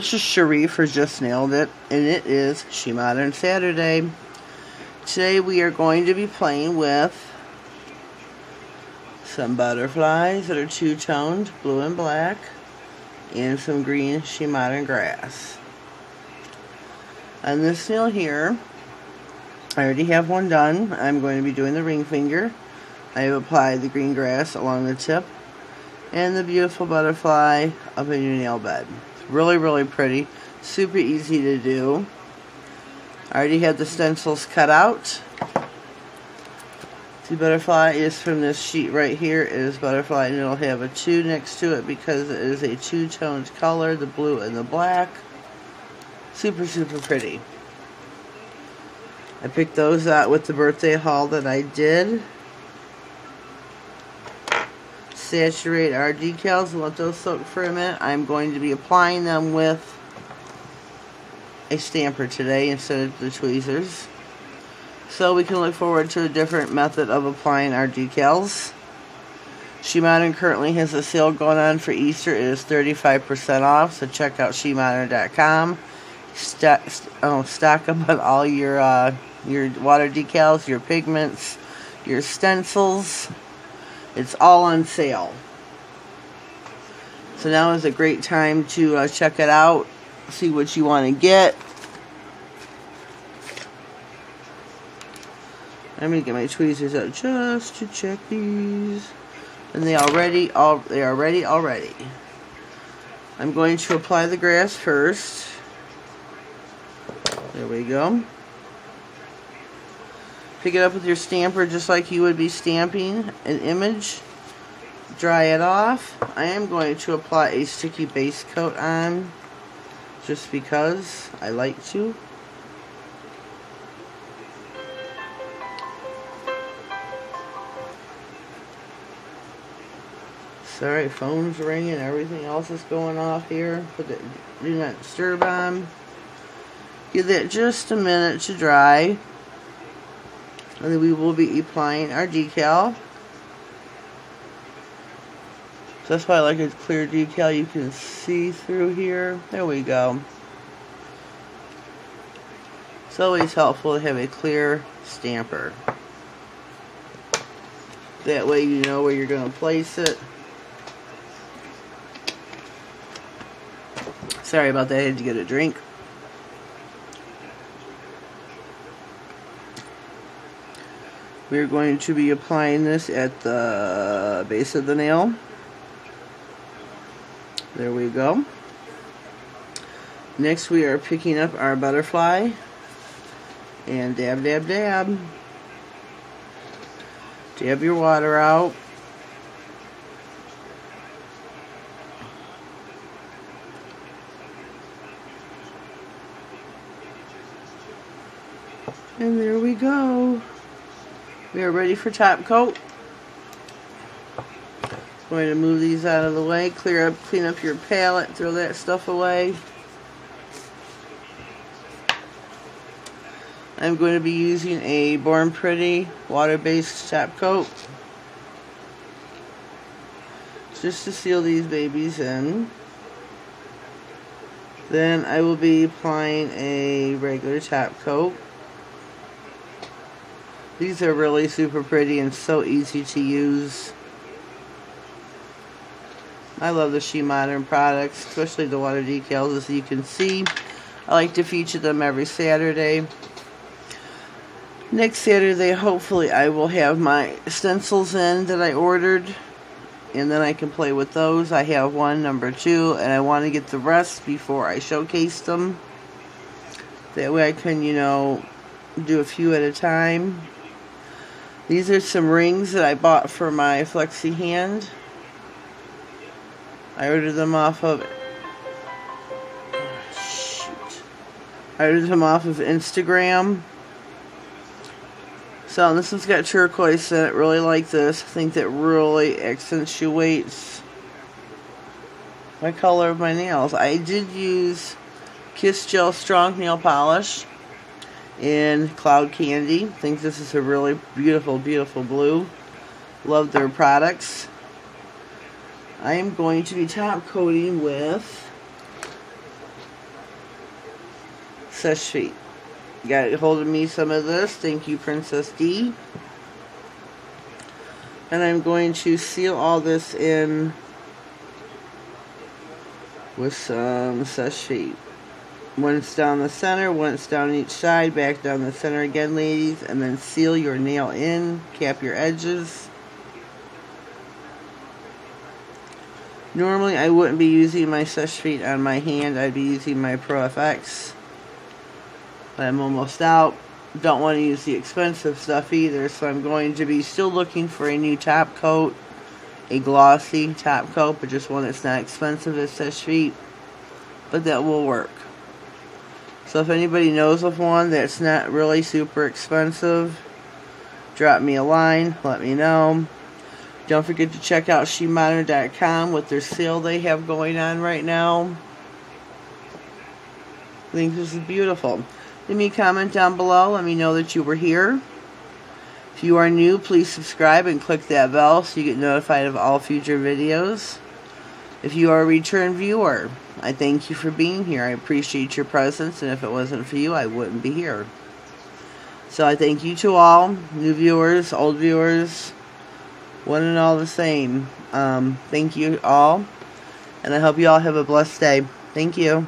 this is Cherie for Just Nailed It, and it is SheModern Saturday. Today we are going to be playing with some butterflies that are two-toned, blue and black, and some green SheModern grass. On this nail here, I already have one done. I'm going to be doing the ring finger. I have applied the green grass along the tip and the beautiful butterfly up in your nail bed. Really, really pretty. Super easy to do. I already had the stencils cut out. The butterfly is from this sheet right here. It is butterfly, and it'll have a 2 next to it because it is a two-toned color, the blue and the black. Super, super pretty. I picked those out with the birthday haul that I did. Saturate our decals and let those soak for a minute. I'm going to be applying them with a stamper today instead of the tweezers, so we can look forward to a different method of applying our decals. SheModern currently has a sale going on for Easter. It is 35% off, so check out SheModern.com. Stock up on all your water decals, your pigments, your stencils. It's all on sale. So now is a great time to check it out, see what you want to get. I'm going to get my tweezers out just to check these. And they are ready already. I'm going to apply the grass first. There we go. Pick it up with your stamper just like you would be stamping an image. Dry it off. I am going to apply a sticky base coat on just because I like to. Sorry, phone's ringing, everything else is going off here. Put the do not disturb on. Give that just a minute to dry. And then we will be applying our decal. So that's why I like a clear decal. You can see through here. There we go. It's always helpful to have a clear stamper. That way you know where you're going to place it. Sorry about that, I had to get a drink. We're going to be applying this at the base of the nail. There we go. Next we are picking up our butterfly and dab, dab, dab. Dab your water out. And there we go. We are ready for top coat. Going to move these out of the way, clean up your palette, throw that stuff away. I'm going to be using a Born Pretty water-based top coat just to seal these babies in. Then I will be applying a regular top coat. These are really super pretty and so easy to use. I love the SheModern products, especially the water decals. As you can see, I like to feature them every Saturday. Next Saturday, hopefully, I will have my stencils in that I ordered, and then I can play with those. I have one, number 2, and I want to get the rest before I showcase them. That way I can, you know, do a few at a time. These are some rings that I bought for my flexi hand. I ordered them off of Instagram. So this one's got turquoise in it. Really like this. I think that really accentuates my color of my nails. I did use Kiss Gel Strong Nail Polish in Cloud Candy. I think this is a really beautiful, beautiful blue. Love their products. I am going to be top coating with Sesh feet. Got a hold of me some of this. Thank you, Princess D. And I'm going to seal all this in with some Sesh feet. Once down the center, once down each side, back down the center again, ladies, and then seal your nail in, cap your edges. Normally I wouldn't be using my Sesh feet on my hand, I'd be using my Pro FX. But I'm almost out. Don't want to use the expensive stuff either, so I'm going to be still looking for a new top coat, a glossy top coat, but just one that's not expensive as Sesh feet, but that will work. So if anybody knows of one that's not really super expensive, drop me a line, let me know. Don't forget to check out SheModern.com with their sale they have going on right now. I think this is beautiful. Leave me a comment down below. Let me know that you were here. If you are new, please subscribe and click that bell so you get notified of all future videos. If you are a return viewer, I thank you for being here. I appreciate your presence, and if it wasn't for you, I wouldn't be here. So I thank you to all, new viewers, old viewers, one and all the same. Thank you all, and I hope you all have a blessed day. Thank you.